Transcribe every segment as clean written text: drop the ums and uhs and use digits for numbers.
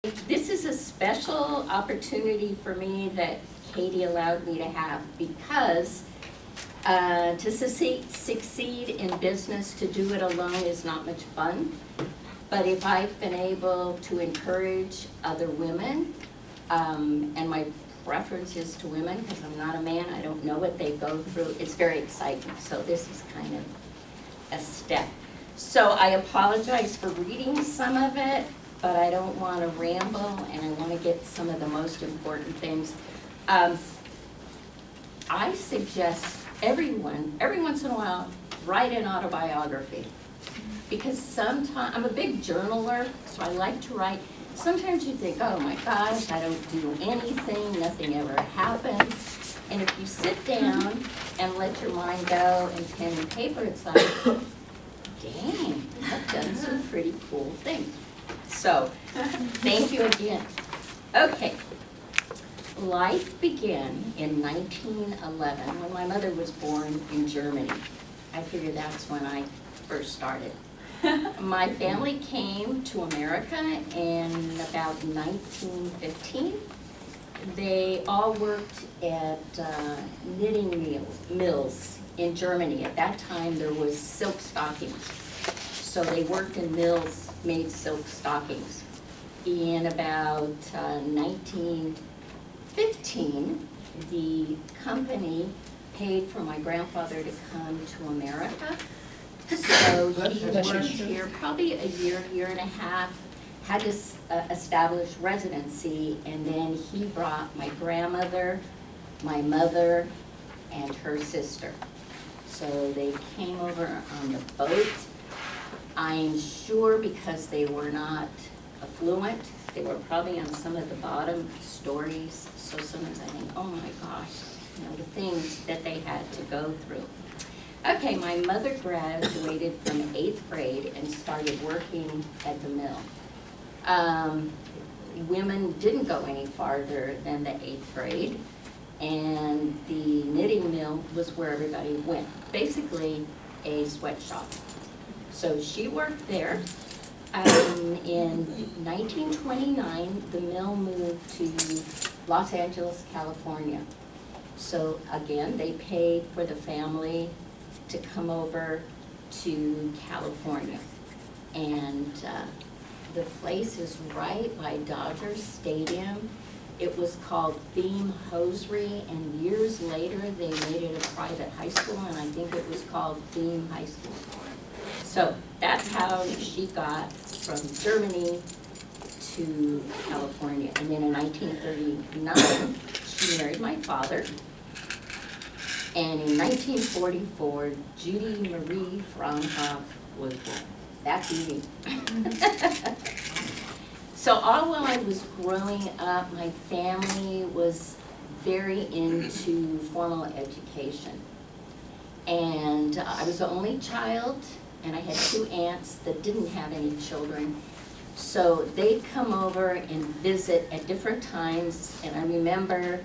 This is a special opportunity for me that Katie allowed me to have because to succeed in business, to do it alone is not much fun. But if I've been able to encourage other women, and my preference is to women because I'm not a man, I don't know what they go through, it's very exciting. So this is kind of a step. So I apologize for reading some of it, but I don't want to ramble, and I want to get some of the most important things. I suggest everyone, every once in a while, write an autobiography. Because sometimes, I'm a big journaler, so I like to write. Sometimes you think, oh my gosh, I don't do anything, nothing ever happens. And if you sit down and let your mind go and pen and paper, it's like, dang, I've done some pretty cool things. So, thank you again. Okay, life began in 1911 when my mother was born in Germany. I figure that's when I first started. My family came to America in about 1915. They all worked at knitting mills in Germany. At that time, there was silk stockings. So they worked in mills, made silk stockings. In about 1915, the company paid for my grandfather to come to America. So he worked here probably a year and a half, had to establish residency, and then he brought my grandmother, my mother, and her sister. So they came over on the boat. I'm sure because they were not affluent, they were probably on some of the bottom stories. So sometimes I think, oh my gosh, you know, the things that they had to go through. Okay, my mother graduated from 8th grade and started working at the mill. Women didn't go any farther than the 8th grade, and the knitting mill was where everybody went, basically a sweatshop. So she worked there. In 1929, the mill moved to Los Angeles, California. So again, they paid for the family to come over to California. And the place is right by Dodger Stadium. It was called Theme Hosiery, and years later they made it a private high school, and I think it was called Theme High School. So that's how she got from Germany to California. And then in 1939, she married my father. And in 1944, Judy Marie Fraunhofer was born. That's easy. So all while I was growing up, my family was very into formal education. And I was the only child, and I had 2 aunts that didn't have any children. So they'd come over and visit at different times, and I remember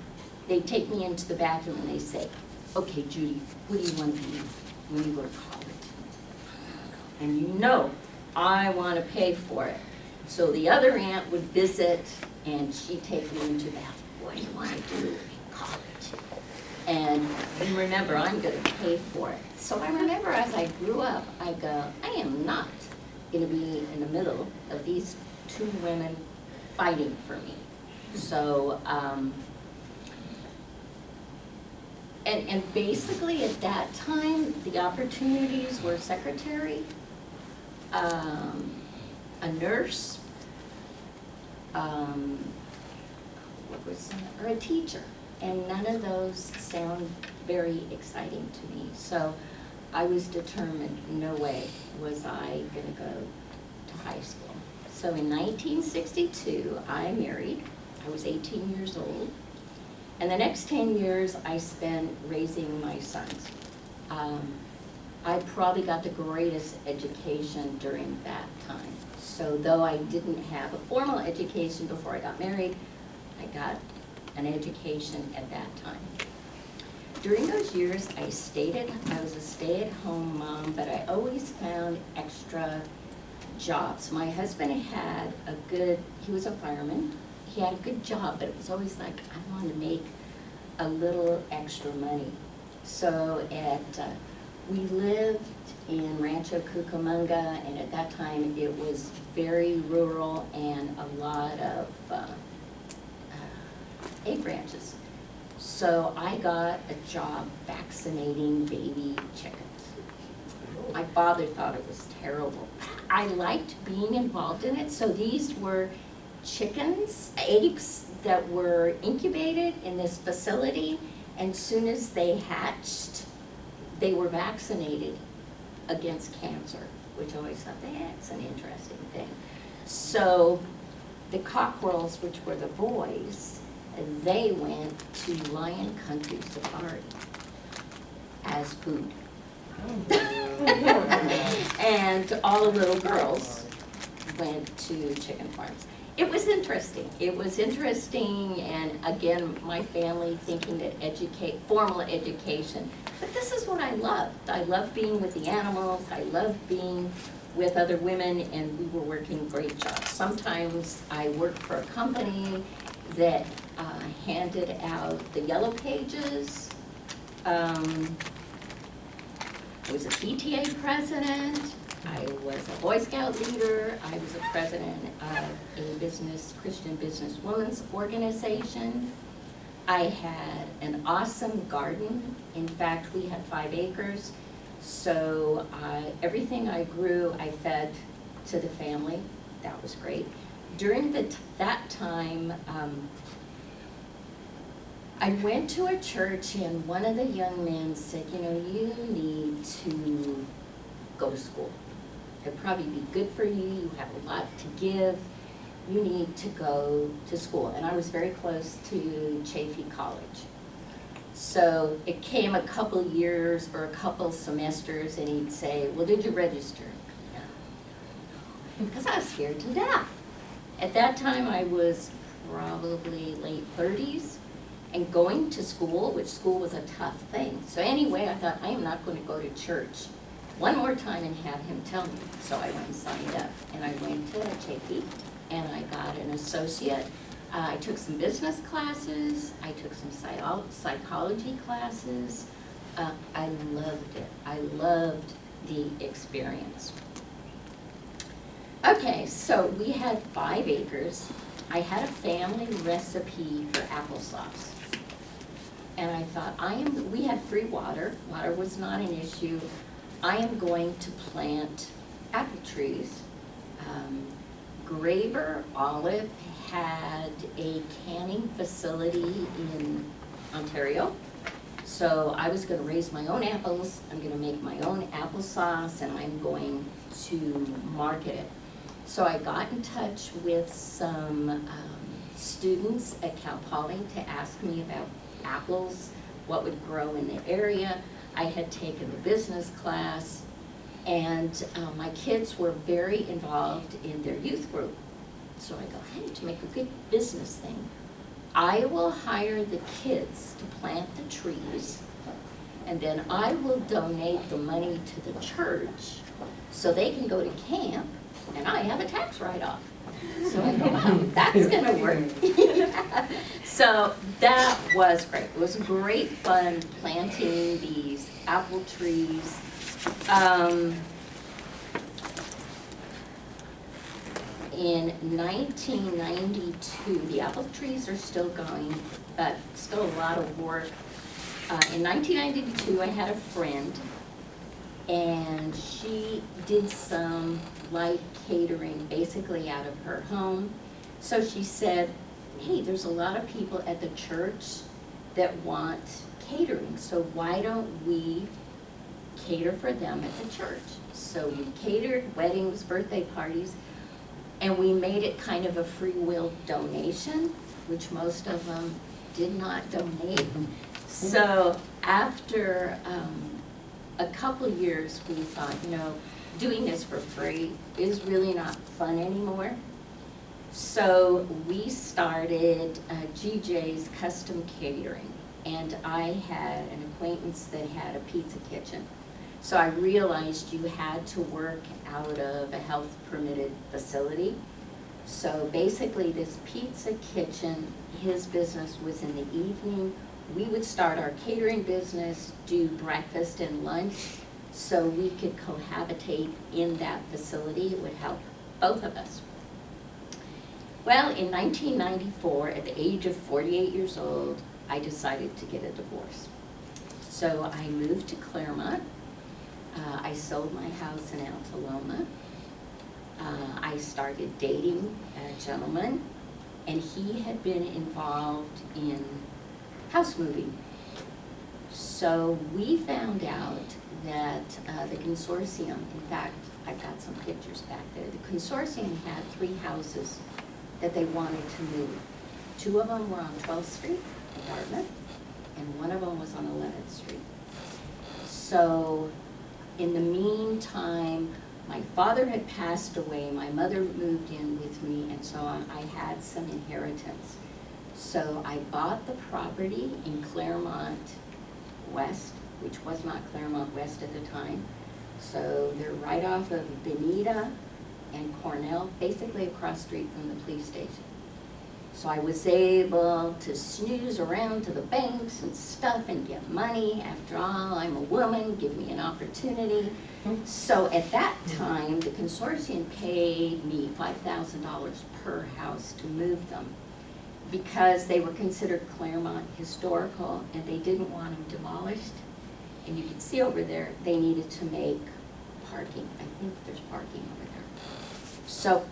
they'd take me into the bathroom and they'd say, okay, Judy, what do you want to be when you go to college? And you know, I want to pay for it. So the other aunt would visit, and she'd take me into the bathroom. What do you want to do in college? And you remember, I'm going to pay for it. So I remember as I grew up, I go, I am not going to be in the middle of these 2 women fighting for me. So, and basically at that time, the opportunities were secretary, a nurse, or a teacher. And none of those sound very exciting to me. So I was determined, no way was I going to go to high school. So in 1962, I married. I was 18 years old. And the next 10 years I spent raising my sons. I probably got the greatest education during that time. So though I didn't have a formal education before I got married, I got an education at that time. During those years, I was a stay-at-home mom, but I always found extra jobs. My husband had he was a fireman. He had a good job, but it was always like, I wanted to make a little extra money. So we lived in Rancho Cucamonga, and at that time it was very rural and a lot of egg ranches. So I got a job vaccinating baby chickens. My father thought it was terrible. I liked being involved in it. So these were chickens, eggs that were incubated in this facility, and soon as they hatched, they were vaccinated against cancer, which I always thought, that's an interesting thing. So the cockerels, which were the boys, they went to Lion Country Safari as food. And all the little girls went to chicken farms. It was interesting. It was interesting, and again, my family thinking that formal education. But this is what I loved. I loved being with the animals. I loved being with other women, and we were working great jobs. Sometimes I worked for a company that handed out the yellow pages. I was a PTA president. I was a Boy Scout leader. I was a president of a Christian business women's organization. I had an awesome garden. In fact, we had 5 acres. So everything I grew, I fed to the family. That was great. During that time, I went to a church, and one of the young men said, you know, you need to go to school. It'd probably be good for you. You have a lot to give. You need to go to school. And I was very close to Chaffee College. So it came a couple years or a couple semesters, and he'd say, well, did you register? No. Because I was scared to death. At that time, I was probably late 30s. And going to school, which school was a tough thing. So anyway, I thought, I am not going to go to church one more time and have him tell me. So I went and signed up, and I went to Chaffee, and I got an associate. I took some business classes. I took some psychology classes. I loved it. I loved the experience. Okay, so we had 5 acres. I had a family recipe for applesauce. And I thought, we had free water. Water was not an issue. I am going to plant apple trees. Graber Olive had a canning facility in Ontario. So I was going to raise my own apples. I'm going to make my own applesauce, and I'm going to market it. So I got in touch with some students at Cal Poly to ask me about apples, what would grow in the area. I had taken the business class, and my kids were very involved in their youth group. So I go, hey, to make a good business thing, I will hire the kids to plant the trees, and then I will donate the money to the church so they can go to camp, and I have a tax write-off. So I go, wow, that's gonna work. So that was great. It was great fun planting these apple trees. In 1992, the apple trees are still going, but still a lot of work. In 1992, I had a friend, and she did some light catering basically out of her home. So she said, hey, there's a lot of people at the church that want catering, so why don't we cater for them at the church? So we catered weddings, birthday parties, and we made it kind of a free will donation, which most of them did not donate. So after a couple years, we thought, you know, doing this for free is really not fun anymore. So we started GJ's Custom Catering, and I had an acquaintance that had a pizza kitchen. So I realized you had to work out of a health permitted facility. So basically this pizza kitchen, his business was in the evening. We would start our catering business, do breakfast and lunch, so we could cohabitate in that facility. It would help both of us. Well, in 1994, at the age of 48 years old, I decided to get a divorce. So I moved to Claremont. I sold my house in Altaloma. I started dating a gentleman, and he had been involved in house moving. So we found out that the consortium, in fact, I've got some pictures back there, the consortium had 3 houses that they wanted to move. 2 of them were on 12th Street, apartment, and 1 of them was on 11th Street. So in the meantime, my father had passed away, my mother moved in with me, and so on. I had some inheritance. So I bought the property in Claremont West, which was not Claremont West at the time. So they're right off of Benita and Cornell, basically across the street from the police station. So I was able to snooze around to the banks and stuff and get money. After all, I'm a woman, give me an opportunity. So at that time, the consortium paid me $5,000 per house to move them because they were considered Claremont historical and they didn't want them demolished. And you can see over there, they needed to make parking. I think there's parking over there. So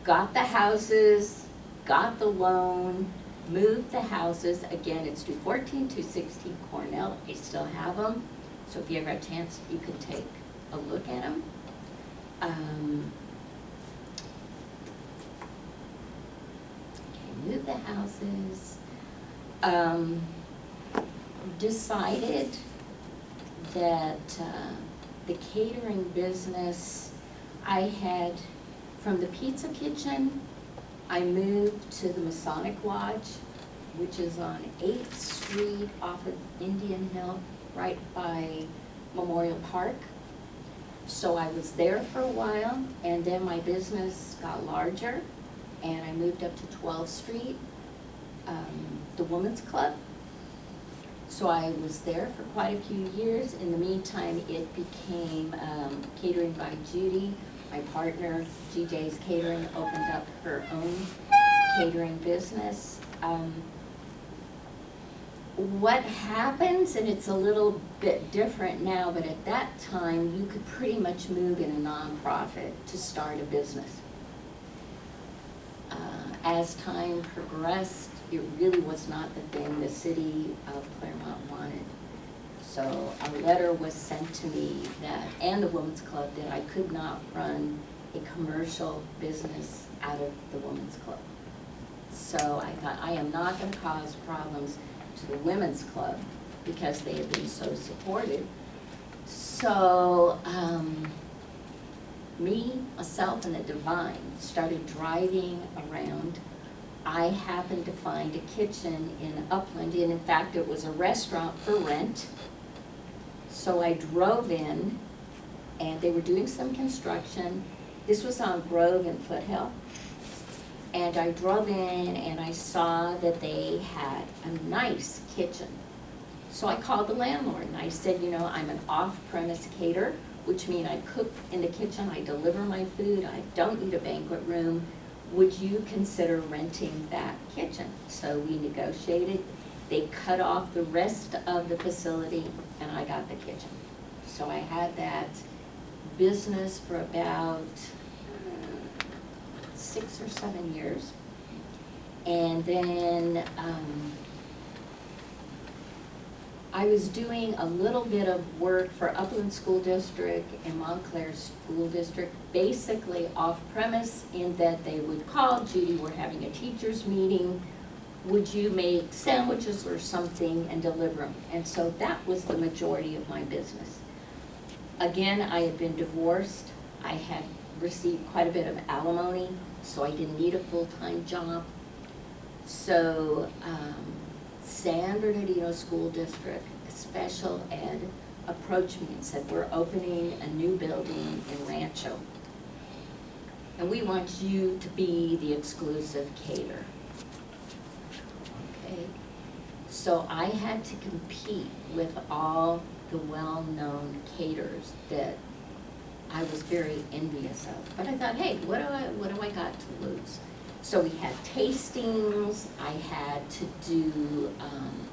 got the houses, got the loan, moved the houses. Again, it's 214, 216 Cornell. I still have them. So if you ever have a chance, you can take a look at them. Okay, move the houses. Decided that the catering business, I had, from the pizza kitchen, I moved to the Masonic Lodge, which is on 8th Street off of Indian Hill, right by Memorial Park. So I was there for a while, and then my business got larger, and I moved up to 12th Street, the Women's Club. So I was there for quite a few years. In the meantime, it became Catering by Judy. My partner, GJ's Catering, opened up her own catering business. What happens, and it's a little bit different now, but at that time, you could pretty much move in a nonprofit to start a business. As time progressed, it really was not the thing the city of Claremont wanted. So a letter was sent to me that, and the Women's Club, that I could not run a commercial business out of the Women's Club. So I thought, I am not going to cause problems to the Women's Club because they have been so supportive. So me, myself, and the Divine started driving around. I happened to find a kitchen in Upland, and in fact it was a restaurant for rent. So I drove in, and they were doing some construction. This was on Grove and Foothill. And I drove in and I saw that they had a nice kitchen. So I called the landlord and I said, you know, I'm an off-premise caterer, which means I cook in the kitchen, I deliver my food, I don't need a banquet room. Would you consider renting that kitchen? So we negotiated. They cut off the rest of the facility and I got the kitchen. So I had that business for about 6 or 7 years. And then I was doing a little bit of work for Upland School District and Montclair School District, basically off-premise, in that they would call, Judy, we're having a teachers meeting, would you make sandwiches or something and deliver them? And so that was the majority of my business. Again, I had been divorced. I had received quite a bit of alimony, so I didn't need a full-time job. So San Bernardino School District, special ed, approached me and said, we're opening a new building in Rancho, and we want you to be the exclusive caterer. Okay, so I had to compete with all the well-known caterers that I was very envious of. But I thought, hey, what do I got to lose? So we had tastings, I had to do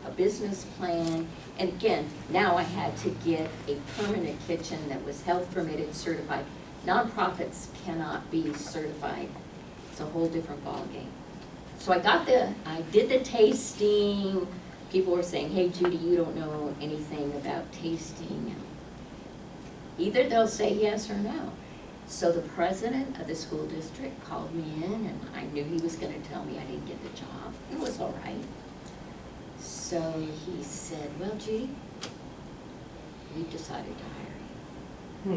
a business plan, and again, now I had to get a permanent kitchen that was health permitted, certified. Nonprofits cannot be certified. It's a whole different ballgame. So I did the tasting. People were saying, hey Judy, you don't know anything about tasting. Either they'll say yes or no. So the president of the school district called me in, and I knew he was going to tell me I didn't get the job. It was all right. So he said, well, Judy, we've decided to hire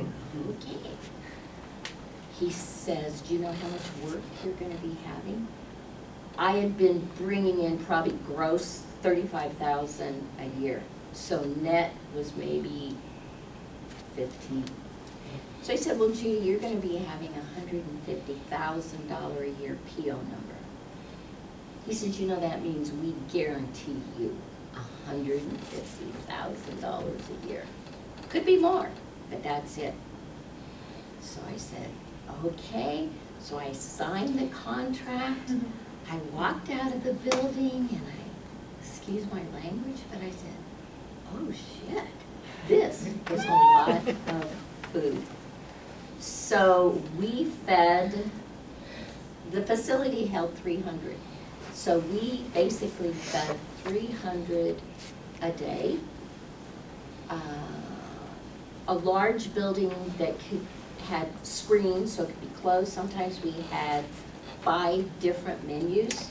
you. Okay. He says, do you know how much work you're going to be having? I had been bringing in probably gross $35,000 a year. So net was maybe 15. So I said, well, Judy, you're going to be having a $150,000 a year PO number. He said, you know, that means we guarantee you $150,000 a year. Could be more, but that's it. So I said, okay. So I signed the contract. I walked out of the building and excuse my language, but I said, oh shit, this is a lot of food. So we fed, the facility held 300. So we basically fed 300 a day. A large building that had screens so it could be closed. Sometimes we had 5 different menus,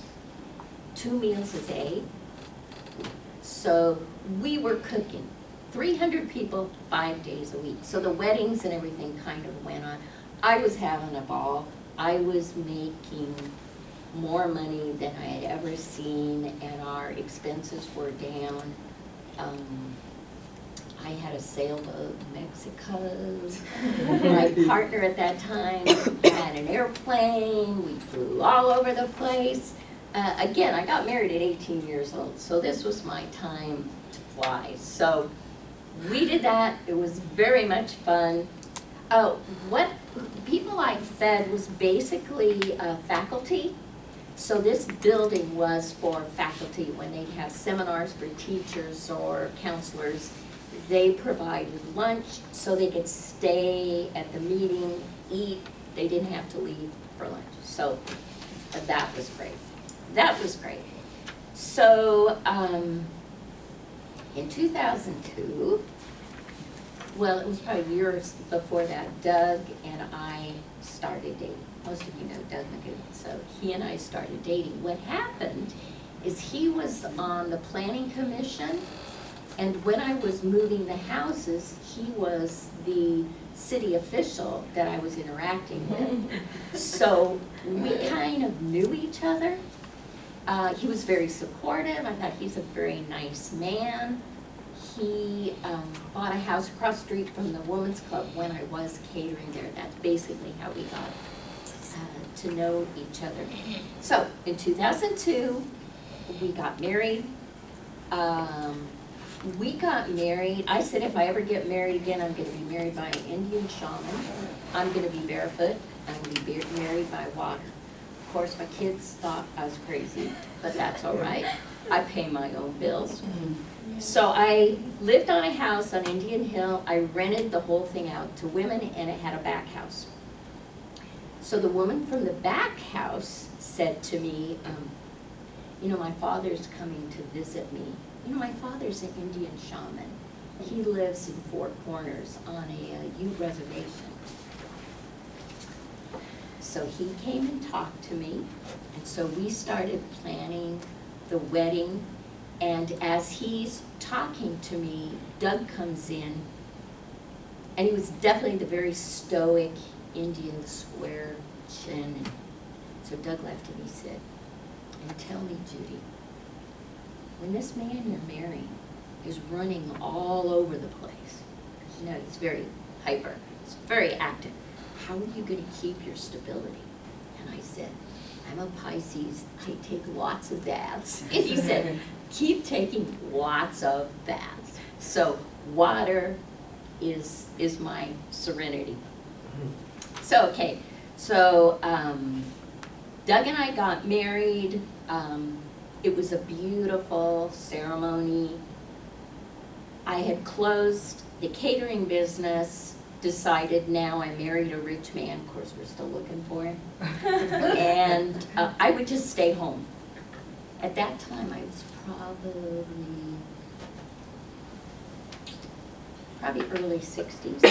2 meals a day. So we were cooking 300 people 5 days a week. So the weddings and everything kind of went on. I was having a ball. I was making more money than I had ever seen, and our expenses were down. I had a sailboat in Mexico. My partner at that time had an airplane. We flew all over the place. Again, I got married at 18 years old, so this was my time to fly. So we did that. It was very much fun. What people I fed was basically faculty. So this building was for faculty when they'd have seminars for teachers or counselors. They provided lunch so they could stay at the meeting, eat. They didn't have to leave for lunch. So that was great. That was great. So in 2002, well, it was probably years before that, Doug and I started dating. Most of you know Doug McGoon. So he and I started dating. What happened is he was on the planning commission, and when I was moving the houses, he was the city official that I was interacting with. So we kind of knew each other. He was very supportive. I thought he's a very nice man. He bought a house across the street from the Women's Club when I was catering there. That's basically how we got to know each other. So in 2002, we got married. I said if I ever get married again, I'm going to be married by an Indian shaman. I'm going to be barefoot. I'm going to be married by water. Of course, my kids thought I was crazy, but that's all right. I pay my own bills. So I lived on a house on Indian Hill. I rented the whole thing out to women, and it had a back house. So the woman from the back house said to me, you know, my father's coming to visit me. You know, my father's an Indian shaman. He lives in Four Corners on a Ute reservation. So he came and talked to me, and so we started planning the wedding. And as he's talking to me, Doug comes in, and he was definitely the very stoic Indian square chin. So Doug left and he said, and tell me, Judy, when this man you're marrying is running all over the place, You know, he's very hyper, he's very active. How are you going to keep your stability? And I said, I'm a Pisces, I take lots of baths. And he said, keep taking lots of baths. So water is my serenity. So, okay, so Doug and I got married. It was a beautiful ceremony. I had closed the catering business, decided now I married a rich man. Of course, we're still looking for him. And I would just stay home. At that time, I was probably early 60s.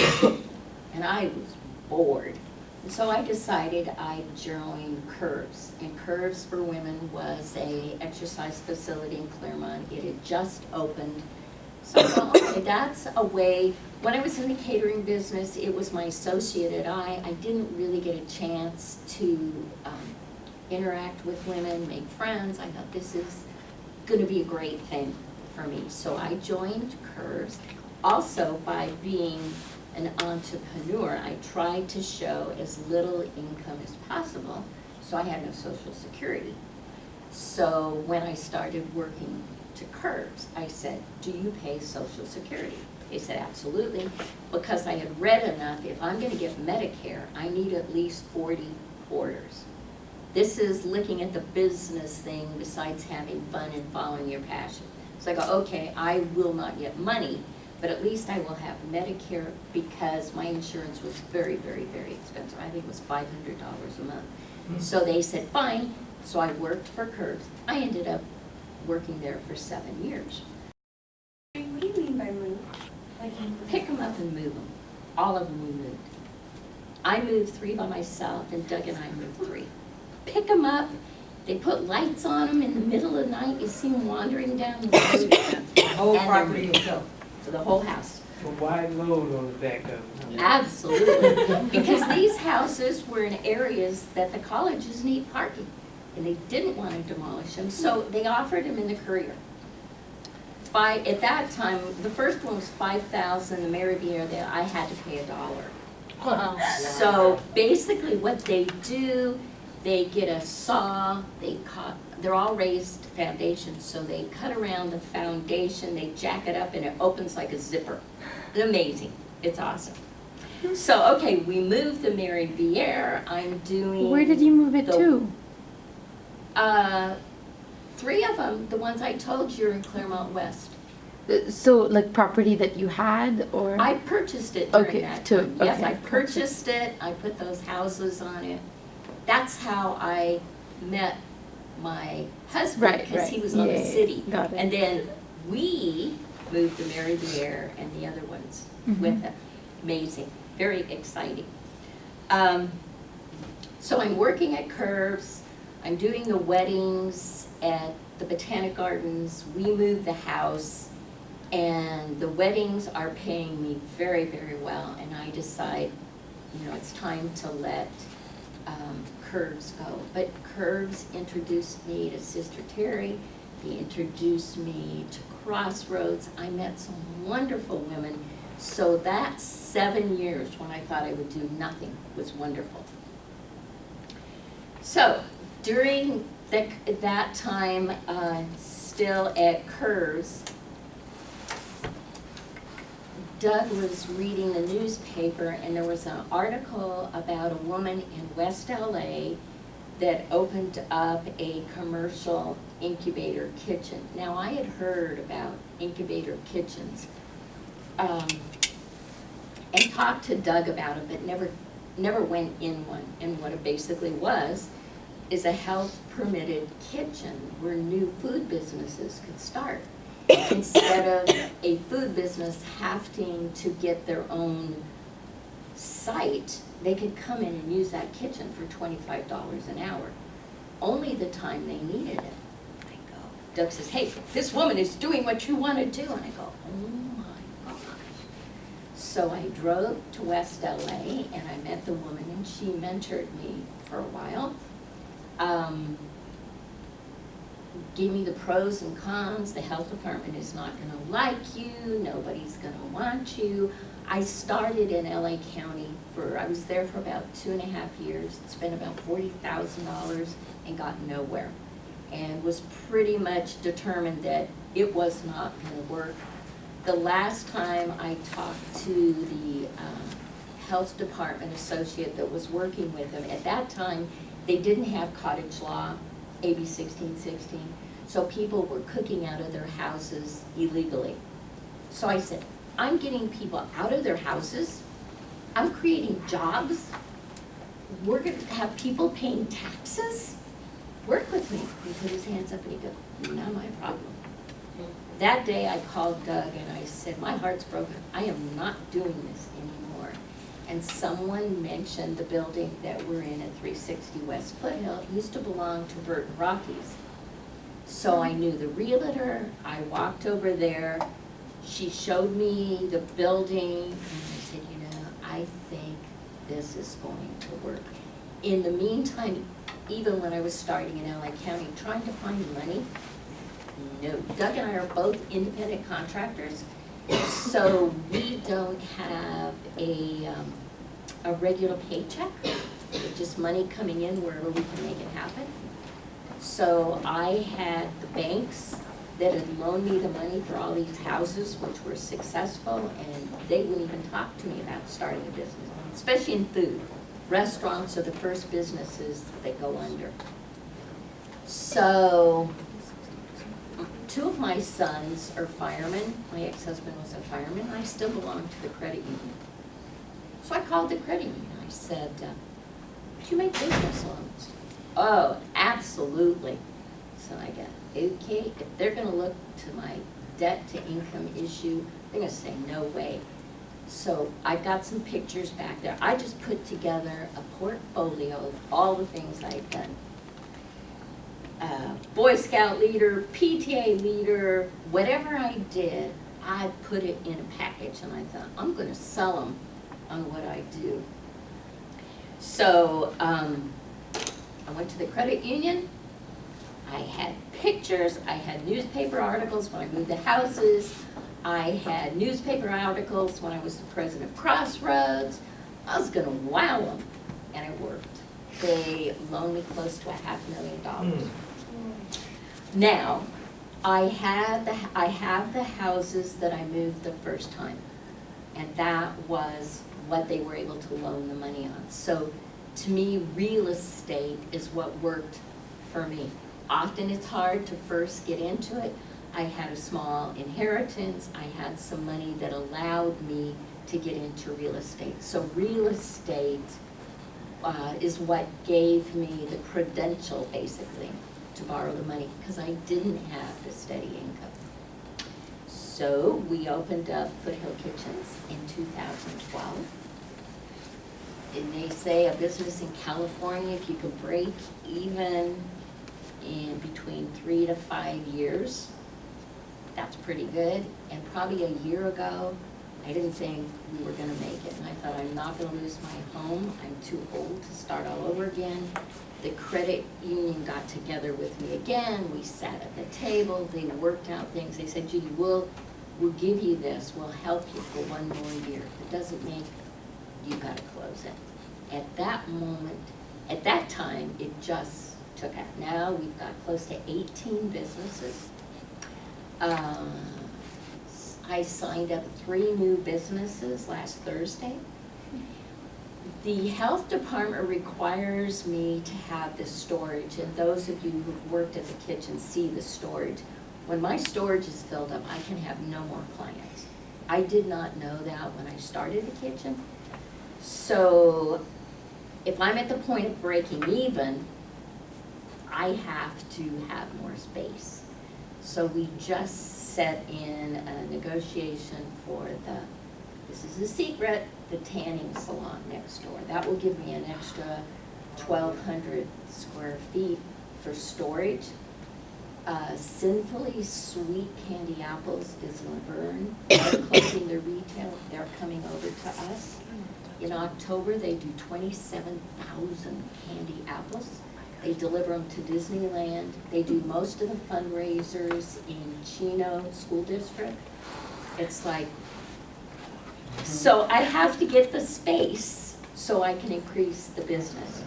And I was bored. And so I decided I'd join Curves. And Curves for Women was a exercise facility in Claremont. It had just opened. So I thought, okay, that's a way. When I was in the catering business, it was my associate at I didn't really get a chance to interact with women, make friends. I thought this is going to be a great thing for me. So I joined Curves. Also, by being an entrepreneur, I tried to show as little income as possible, so I had no Social Security. So when I started working to Curves, I said, do you pay Social Security? They said, absolutely, because I had read enough, if I'm gonna get Medicare, I need at least 40 orders. This is looking at the business thing besides having fun and following your passion. So I go, okay, I will not get money, but at least I will have Medicare because my insurance was very, very, very expensive. I think it was $500 a month. So they said, fine. So I worked for Curves. I ended up working there for 7 years. What do you mean by move? Like Pick them up and move them. All of them we moved. I moved 3 by myself, and Doug and I moved 3. Pick them up. They put lights on them in the middle of the night. You see them wandering down the road. The whole And property then- yourself. For the whole house. A wide load on the back of it. Absolutely. Because these houses were in areas that the colleges need parking. And they didn't want to demolish them, so they offered them in the Courier. At that time, the first one was $5,000, the Mary Beer, I had to pay $1. Wow. So basically what they do, they get a saw, they're all raised foundations, so they cut around the foundation, they jack it up, and it opens like a zipper. It's amazing. It's awesome. So, okay, we moved the Mary Bière. I'm doing... Where did you move it to? 3 of them, the ones I told you, are in Claremont West. So, like property that you had, or? I purchased it during Okay, that to- time. Yes, okay, I purchased it. I put those houses on it. That's how I met my husband, Right, because he right. was on the Yeah, city. got it. And then we moved to Mary Bière and the other ones with it. Amazing, very exciting. So I'm working at Curves. I'm doing the weddings at the Botanic Gardens. We moved the house, and the weddings are paying me very, very well. And I decide, you know, it's time to let Curves go. But Curves introduced me to Sister Terry. He introduced me to Crossroads. I met some wonderful women. So that 7 years when I thought I would do nothing was wonderful. So during that time, still at Curves, Doug was reading the newspaper, and there was an article about a woman in West LA that opened up a commercial incubator kitchen. Now, I had heard about incubator kitchens and talked to Doug about it, but never went in one. And what it basically was is a health permitted kitchen where new food businesses could start. Instead of a food business having to get their own site, they could come in and use that kitchen for $25 an hour, only the time they needed it. I go, Doug says, hey, this woman is doing what you want to do. And I go, oh my gosh. So I drove to West LA and I met the woman, and she mentored me for a while. Gave me the pros and cons. The health department is not going to like you. Nobody's going to want you. I started in LA County I was there for about 2.5 years, spent about $40,000 and got nowhere. And was pretty much determined that it was not gonna work. The last time I talked to the health department associate that was working with them, at that time, they didn't have cottage law, AB 1616, so people were cooking out of their houses illegally. So I said, I'm getting people out of their houses, I'm creating jobs, we're gonna have people paying taxes, work with me. He put his hands up and he goes, not my problem. That day I called Doug and I said, my heart's broken, I am not doing this anymore. And someone mentioned the building that we're in at 360 West Foothill used to belong to Burton Rockies. So I knew the realtor, I walked over there, she showed me the building, and I said, you know, I think this is going to work. In the meantime, even when I was starting in LA County, trying to find money, no. Doug and I are both independent contractors, so we don't have a regular paycheck. It's just money coming in wherever we can make it happen. So I had the banks that had loaned me the money for all these houses, which were successful, and they wouldn't even talk to me about starting a business, especially in food. Restaurants are the first businesses that go under. So 2 of my sons are firemen. My ex-husband was a fireman. I still belong to the credit union. So I called the credit union. I said, do you make business loans? Oh, absolutely. So I got, okay, if they're gonna look to my debt to income issue, they're gonna say, no way. So I've got some pictures back there. I just put together a portfolio of all the things I've done. Boy Scout leader, PTA leader, whatever I did, I put it in a package and I thought, I'm gonna sell them on what I do. So I went to the credit union. I had pictures, I had newspaper articles when I moved the houses. I had newspaper articles when I was the president of Crossroads. I was gonna wow them, and it worked. They loaned me close to $500,000. Now, I have the houses that I moved the first time, and that was what they were able to loan the money on. So to me, real estate is what worked for me. Often it's hard to first get into it. I had a small inheritance. I had some money that allowed me to get into real estate. So real estate is what gave me the credential, basically, to borrow the money, because I didn't have the steady income. So we opened up Foothill Kitchens in 2012. And they say a business in California, if you could break even in between 3 to 5 years, that's pretty good. And probably a year ago, I didn't think we were gonna make it. And I thought, I'm not gonna lose my home. I'm too old to start all over again. The credit union got together with me again. We sat at the table. They worked out things. They said, Judy, we'll give you this. We'll help you for 1 more year. If it doesn't make, you gotta close it. At that moment, at that time, it just took out. Now we've got close to 18 businesses. I signed up 3 new businesses last Thursday. The health department requires me to have the storage, and those of you who've worked at the kitchen see the storage. When my storage is filled up, I can have no more clients. I did not know that when I started the kitchen. So if I'm at the point of breaking even, I have to have more space. So we just set in a negotiation for this is a secret, the tanning salon next door. That will give me an extra 1,200 square feet for storage. Sinfully Sweet Candy Apples is Laverne. They're closing their retail. They're coming over to us. In October, they do 27,000 candy apples. They deliver them to Disneyland. They do most of the fundraisers in Chino School District. It's like So I have to get the space so I can increase the business.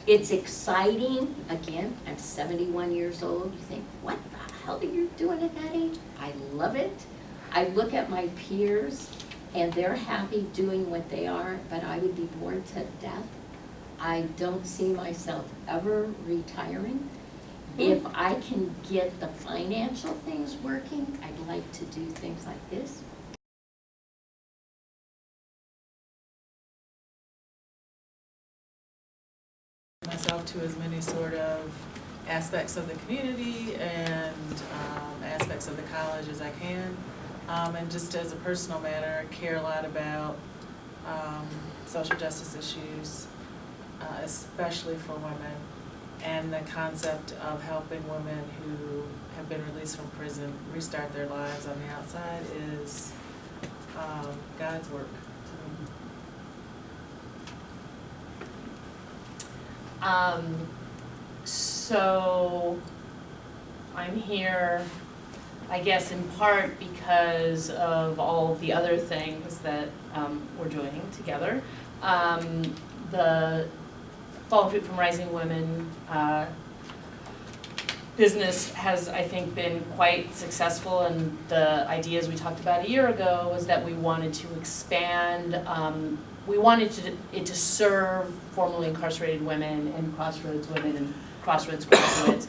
It's exciting. Again, I'm 71 years old. You think, what the hell are you doing at that age? I love it. I look at my peers and they're happy doing what they are, but I would be bored to death. I don't see myself ever retiring. If I can get the financial things working, I'd like to do things like this. Myself to as many sort of aspects of the community and aspects of the college as I can. And just as a personal matter, I care a lot about social justice issues, especially for women, and the concept of helping women who have been released from prison restart their lives on the outside is God's work to me. So I'm here, I guess, in part because of all of the other things that we're doing together. The Fall Fruit from Rising Women business has, I think, been quite successful, and the ideas we talked about a year ago was that we wanted to expand, we wanted it to serve formerly incarcerated women and Crossroads women and Crossroads graduates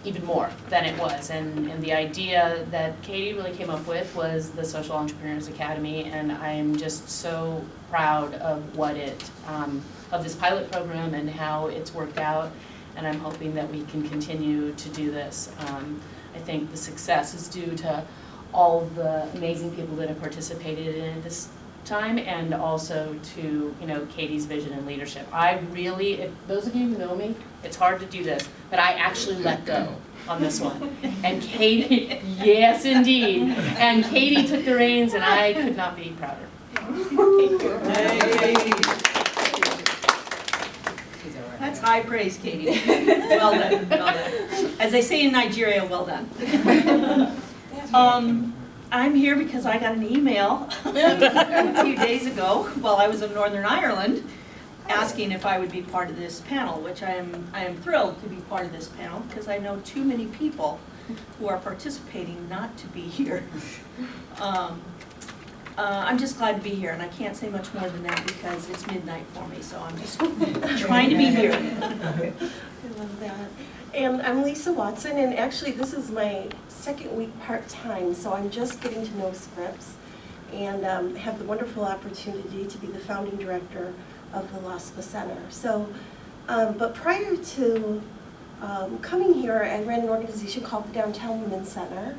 even more than it was. And the idea that Katie really came up with was the Social Entrepreneurs Academy, and I'm just so proud of what of this pilot program and how it's worked out, and I'm hoping that we can continue to do this. I think the success is due to all the amazing people that have participated in it this time, and also to, you know, Katie's vision and leadership. I really, if those of you who know me, it's hard to do this, but I actually let go on this one. And Katie, yes indeed, and Katie took the reins, and I could not be prouder. That's high praise, Katie. Well done, well done. As they say in Nigeria, well done. I'm here because I got an email a few days ago while I was in Northern Ireland asking if I would be part of this panel, which I am thrilled to be part of this panel because I know too many people who are participating not to be here. I'm just glad to be here, and I can't say much more than that because it's midnight for me, so I'm just trying to be here. I love that. And I'm Lisa Watson, and actually this is my second week part-time, so I'm just getting to know Scripps, and have the wonderful opportunity to be the founding director of the LASPA Center. So, but prior to coming here, I ran an organization called the Downtown Women's Center,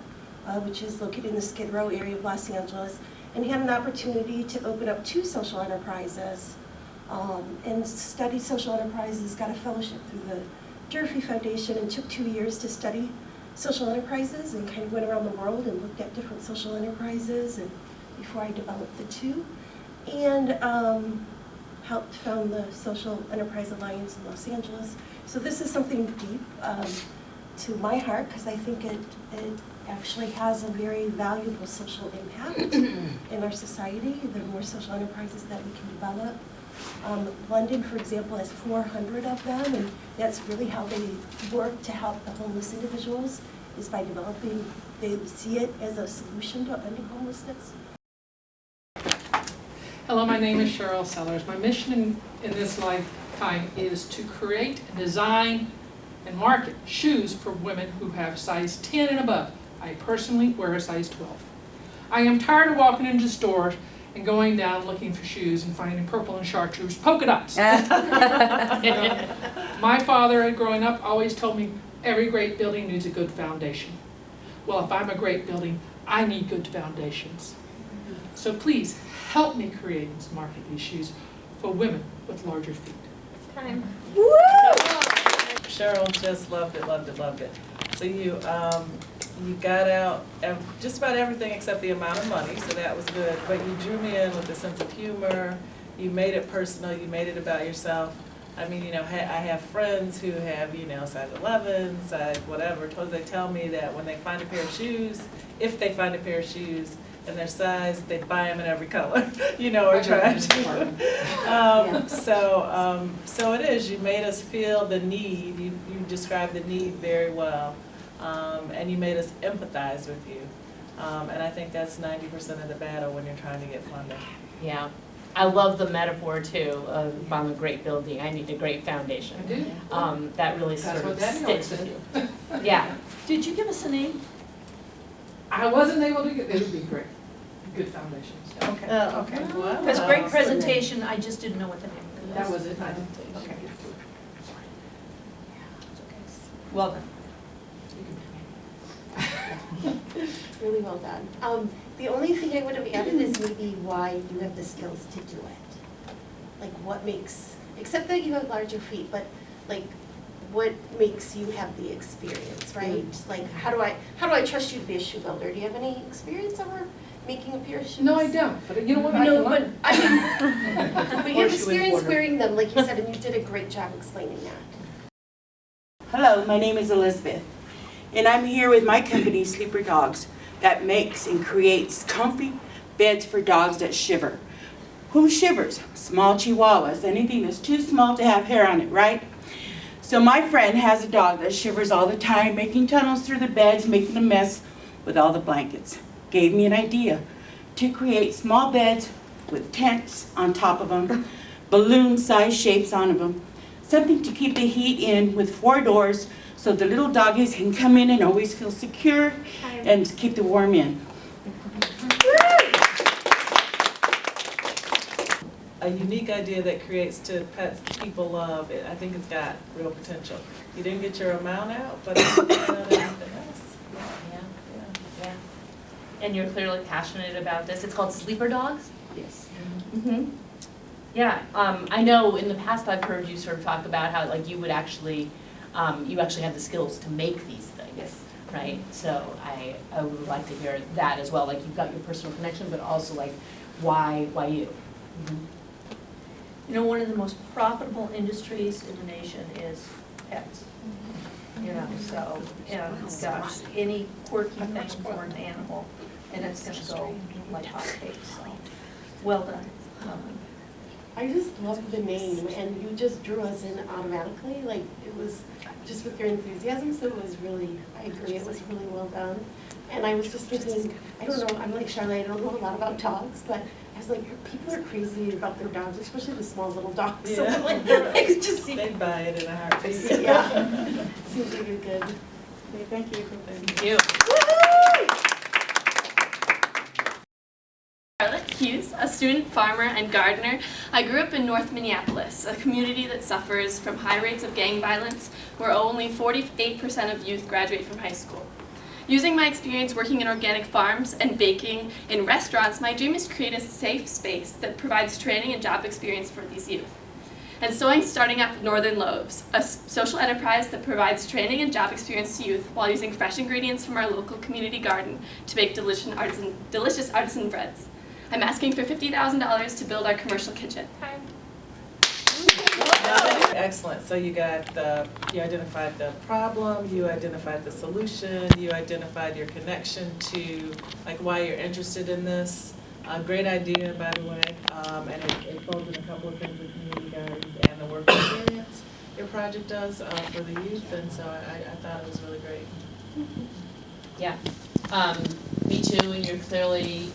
which is located in the Skid Row area of Los Angeles, and had an opportunity to open up 2 social enterprises, and studied social enterprises, got a fellowship through the Durfee Foundation, and took 2 years to study social enterprises, and kind of went around the world and looked at different social enterprises, and before I developed the 2, and helped found the Social Enterprise Alliance in Los Angeles. So this is something deep to my heart, because I think it actually has a very valuable social impact in our society. There are more social enterprises that we can develop. London, for example, has 400 of them, and that's really how they work to help the homeless individuals, is by developing, they see it as a solution to ending homelessness. Hello, my name is Cheryl Sellers. My mission in this lifetime is to create, design, and market shoes for women who have size 10 and above. I personally wear a size 12. I am tired of walking into stores and going down looking for shoes and finding purple and chartreuse polka dots. My father, growing up, always told me every great building needs a good foundation. Well, if I'm a great building, I need good foundations. So please help me create and market these shoes for women with larger feet. Time. Cheryl just loved it, loved it, loved it. So you got out just about everything except the amount of money, so that was good. But you drew me in with a sense of humor. You made it personal. You made it about yourself. I mean, you know, I have friends who have, you know, size 11, size whatever. They tell me that when they find a pair of shoes, if they find a pair of shoes, and their size, they'd buy them in every color, or try to. So it is, you made us feel the need, you described the need very well, and you made us empathize with you. And I think that's 90% of the battle when you're trying to get funding. Yeah. I love the metaphor too of if I'm a great building, I need a great foundation. I do. That really That's sort what of Danny always sticks with said. you. Yeah. Did you give us a name? I wasn't able to get, it would be great. Good foundation. Okay. Okay. Well, That's a great presentation, I just didn't know what the name was. That was it. I didn't Okay. Well done. Really well done. The only thing I would have added is maybe why you have the skills to do it. Like what makes, except that you have larger feet, but like what makes you have the experience, right? Like how do I trust you to be a shoe builder? Do you have any experience over making a pair of shoes? No, I don't, but you know what, I No, can but learn. I mean, but you Or have shoe experience importer. wearing them, like you said, and you did a great job explaining that. Hello, my name is Elizabeth, and I'm here with my company, Sleeper Dogs, that makes and creates comfy beds for dogs that shiver. Who shivers? Small chihuahuas, anything that's too small to have hair on it, right? So my friend has a dog that shivers all the time, making tunnels through the beds, making a mess with all the blankets. Gave me an idea to create small beds with tents on top of them, balloon-sized shapes on them, something to keep the heat in with 4 doors so the little doggies can come in and always feel secure and keep the warm in. A unique idea that creates to pets people love, I think it's got real potential. You didn't get your amount out, but it's better than anything else. Yeah. And you're clearly passionate about this. It's called Sleeper Dogs? Yes. Mm-hmm. Yeah, I know in the past I've heard you sort of talk about how like you actually have the skills to make these things. Yes. Right? So I would like to hear that as well. Like you've got your personal connection, but also like why you? Mm-hmm. One of the most profitable industries in the nation is pets. So, gosh, any quirky thing for an animal, and it's gonna go like hotcakes, so, well done. I just love the name, and you just drew us in automatically, like, it was just with your enthusiasm, so it was really, I agree, it was really well done. And I was just thinking, I don't know, I'm like Charlotte, I don't know a lot about dogs, but I was like, people are crazy about their dogs, especially the small little dogs. So Yeah. like, I could just see. They'd buy it in a heartbeat. Yeah, seems like you're good. Okay, thank you. Thank you. Charlotte Hughes, a student, farmer, and gardener. I grew up in North Minneapolis, a community that suffers from high rates of gang violence, where only 48% of youth graduate from high school. Using my experience working in organic farms and baking in restaurants, my dream is to create a safe space that provides training and job experience for these youth. And so I'm starting up Northern Loaves, a social enterprise that provides training and job experience to youth while using fresh ingredients from our local community garden to make delicious artisan breads. I'm asking for $50,000 to build our commercial kitchen. Excellent. So you identified the problem, you identified the solution, you identified your connection to like why you're interested in this. Great idea, by the way, and it folds in a couple of things with community gardens and the work experience your project does for the youth, and so I thought it was really great. Yeah, me too, and you're clearly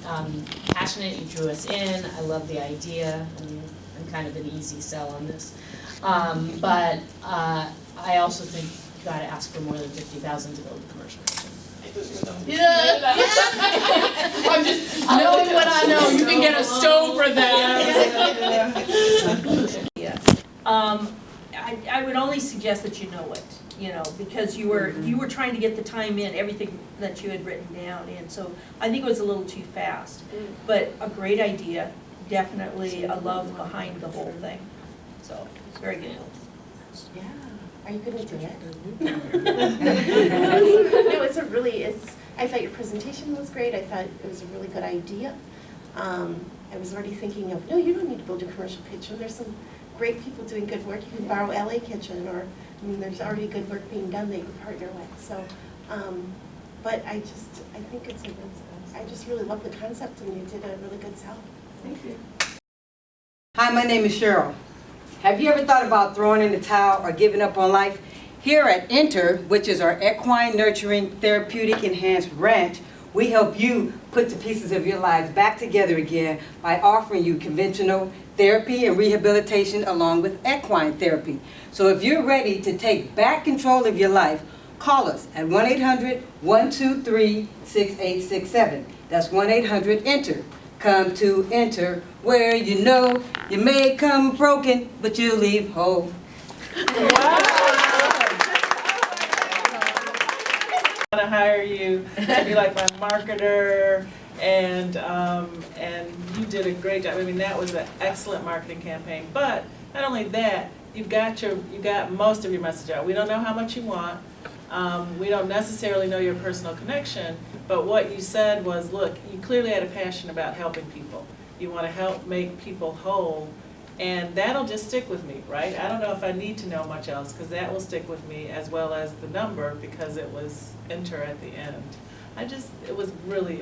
passionate, you drew us in, I love the idea, I'm kind of an easy sell on this. But I also think you gotta ask for more than $50,000 to build a commercial kitchen. Yeah. I'm just knowing what I know, you can get a stove for that. Yes. I would only suggest that you know it, because you were trying to get the time in, everything that you had written down, and so I think it was a little too fast. But a great idea, definitely a love behind the whole thing. So, very good. Yeah, are you gonna do it? No, I thought your presentation was great, I thought it was a really good idea. I was already thinking of, no, you don't need to build a commercial kitchen, there's some great people doing good work, you can borrow LA Kitchen, or, there's already good work being done that you can partner with, so, but I think it's a good I just really love the concept, and you did a really good job. Thank you. Hi, my name is Cheryl. Have you ever thought about throwing in the towel or giving up on life? Here at Enter, which is our equine nurturing therapeutic enhanced ranch, we help you put the pieces of your lives back together again by offering you conventional therapy and rehabilitation along with equine therapy. So if you're ready to take back control of your life, call us at 1-800-123-6867. That's 1-800-ENTER. Come to Enter, where you know you may come broken, but you leave whole. I want to hire you to be like my marketer, and you did a great job. I mean, that was an excellent marketing campaign. But not only that, you got most of your message out. We don't know how much you want. We don't necessarily know your personal connection, but what you said was, look, you clearly had a passion about helping people. You want to help make people whole, and that'll just stick with me, right? I don't know if I need to know much else, because that will stick with me, as well as the number, because it was Enter at the end. It was really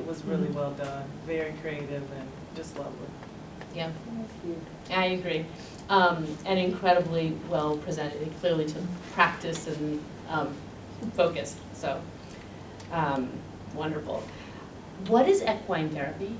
well done, very creative, and just lovely. Yeah, I agree. And incredibly well presented. It clearly took practice and focus, so wonderful. What is equine therapy?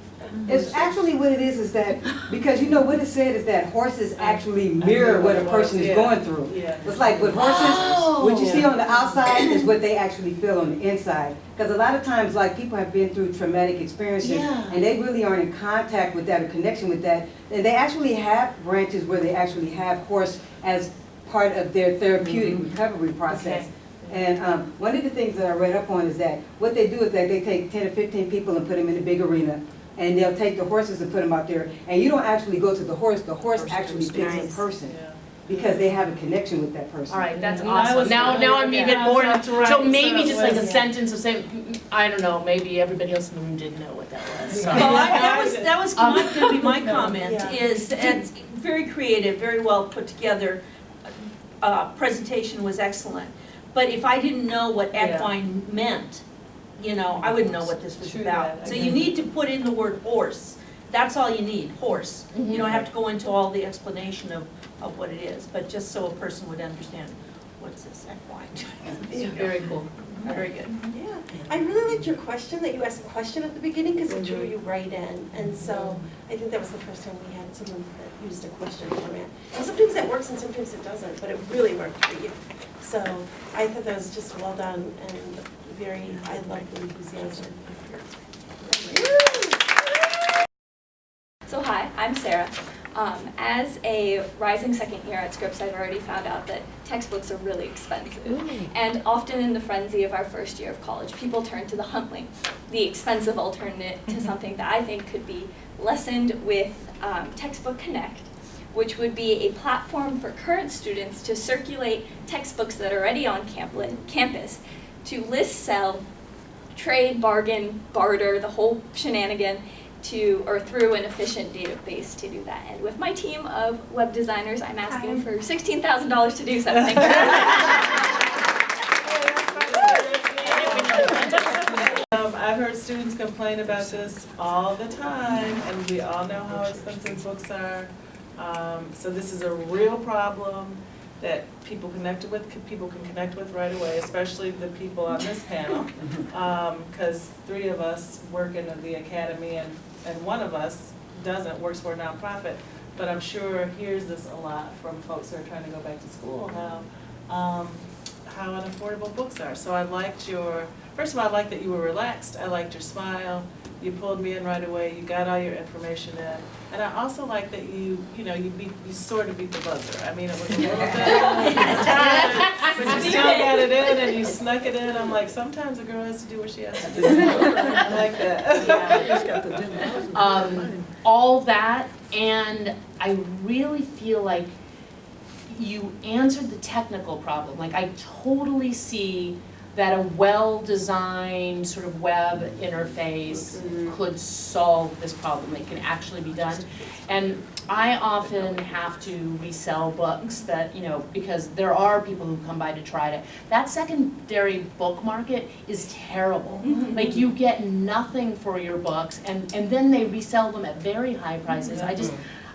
It's actually what it is that, because you know what it said is that horses actually mirror what a person is going through. Yeah. It's like with horses, what you see on the outside is what they actually feel on the inside. Because a lot of times, like, people have been through traumatic experiences, and they really aren't in contact with that or connection with that. And they actually have branches where they actually have horse as part of their therapeutic recovery process. Okay. And one of the things that I read up on is that what they do is that they take 10 or 15 people and put them in a big arena. And they'll take the horses and put them out there. And you don't actually go to the horse actually picks a person. Yeah. Because they have a connection with that person. All right, that's I awesome. was Now I'm familiar, even yeah, more, that's right. so maybe So just like a was- sentence of saying, I don't know, maybe everybody else in the room didn't know what that was. So. Well, that was going to be my comment, Yeah. is it's very creative, very well put together. Presentation was excellent. But if I didn't know what equine meant, I wouldn't know what this was True about. that, So I you guess. need to put in the word horse. That's all you need, horse. You don't have to go into all the explanation of what it is, but just so a person would understand, what's this equine? Very cool. Very good. Yeah, I really liked your question, that you asked a question at the beginning, because it drew you right in. And so I think that was the first time we had someone that used a question format. And sometimes that works and sometimes it doesn't, but it really worked for you. So I thought that was just well done and I love the enthusiasm. So hi, I'm Sarah. As a rising second year at Scripps, I've already found out that textbooks are really expensive. And often in the frenzy of our first year of college, people turn to the Huntling, the expensive alternative to something that I think could be lessened with Textbook Connect, which would be a platform for current students to circulate textbooks that are already on campus, to list, sell, trade, bargain, barter, the whole shenanigan, through an efficient database to do that. And with my team of web designers, I'm asking for $16,000 to do so. Thank you. I've heard students complain about this all the time, and we all know how expensive books are. So this is a real problem that people can connect with right away, especially the people on this panel, because 3 of us work in the academy, and one of us works for a nonprofit, but I'm sure hears this a lot from folks who are trying to go back to school, how unaffordable books are. So first of all, I like that you were relaxed. I liked your smile. You pulled me in right away. You got all your information in. And I also like that you sort of beat the buzzer. I mean, it was a little bit, but you still got it in and you snuck it in. I'm like, sometimes a girl has to do what she has to do. I like that. All that, and I really feel like you answered the technical problem. Like, I totally see that a well-designed sort of web interface could solve this problem. It can actually be done. And I often have to resell books that, you know, because there are people who come by to try it. That secondary book market is terrible. Like, you get nothing for your books, and then they resell them at very high prices.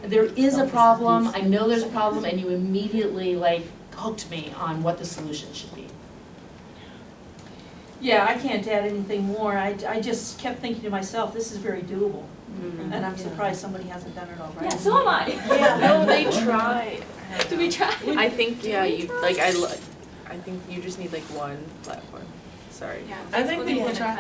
There is a problem, I know there's a problem, and you immediately, like, hooked me on what the solution should be. Yeah, I can't add anything more. I just kept thinking to myself, this is very doable. And I'm surprised somebody hasn't done it already. Yeah, so am I. Yeah. No, they tried. Do we try? I think, yeah, I think you just need like one platform. Sorry. Yeah, I think people people try.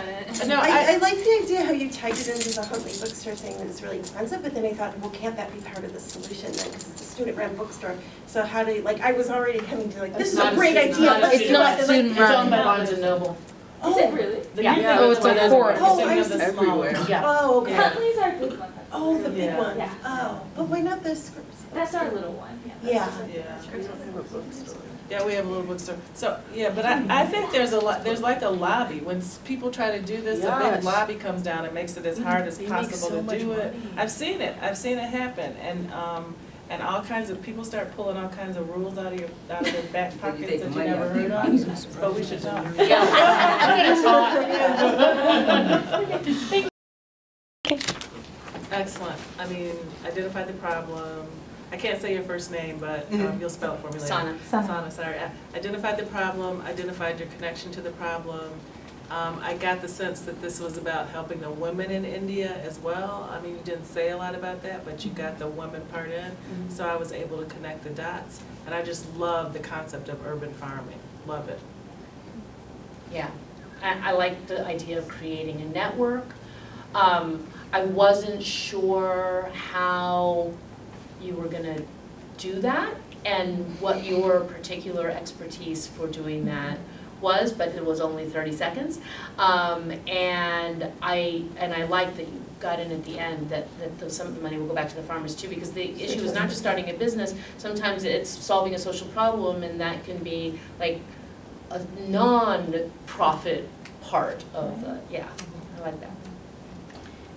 No, I like the idea how you tied it into the homemade bookstore thing that is really expensive, but then I thought, well, can't that be part of the solution then, because it's a student-run bookstore? So how do you, like, I was already coming to like, this is a great idea. It's not student It's owned by run. Barnes and Noble. Is it really? Yeah. Oh, it's a fourth. Oh, I of see. the small one. Yeah. Oh, okay. Huntley's our big one. Oh, the big Yeah. one. Yeah. Oh, but why not the scripts? That's our little one. Yeah. Yeah, we have a little bookstore. So, yeah, but I think there's like a lobby. When people try to do this, a big Yes. lobby comes down and makes it as hard as They make possible so to much do it. money. I've seen it happen, and all kinds of people start pulling all kinds of rules out of their back pockets that you never heard of. But we should talk. Excellent. I mean, identified the problem. I can't say your first name, but you'll spell it for me later. Sana, sorry. Identified the problem, identified your connection to the problem. I got the sense that this was about helping the women in India as well. I mean, you didn't say a lot about that, but you got the women part in. So I was able to connect the dots. And I just love the concept of urban farming. Love it. Yeah, I like the idea of creating a network. I wasn't sure how you were gonna do that and what your particular expertise for doing that was, but it was only 30 seconds. And I like that you got in at the end, that some of the money will go back to the farmers too, because the issue is not just starting a business, sometimes it's solving a social problem, and that can be like a non-profit part of the, yeah, I like that.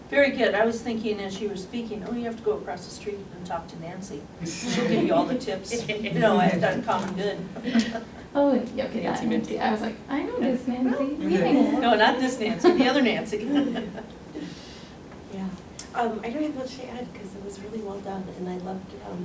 Very good. I was thinking as you were speaking, oh, you have to go across the street and talk to Nancy. She'll give you all the tips. You know, I've done common good. Oh, yeah, okay, that Nancy. I was like, I know this Nancy. No, not this Nancy, the other Nancy. Yeah. I don't have much to add because it was really well done, and I loved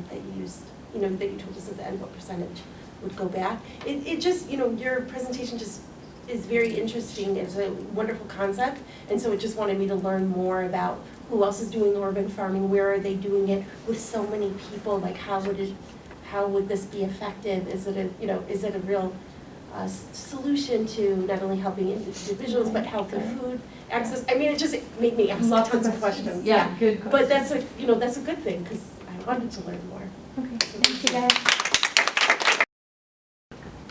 that you used, you know, that you told us at the end what percentage would go back. It just, you know, your presentation just is very interesting. It's a wonderful concept, and so it just wanted me to learn more about who else is doing urban farming, where are they doing it with so many people, like how would this be effective? Is it a real solution to not only helping individuals but healthy food access? I mean, it just made me ask tons of questions. Yeah, good question. But that's a good thing because I wanted to learn more. Okay, thank you guys.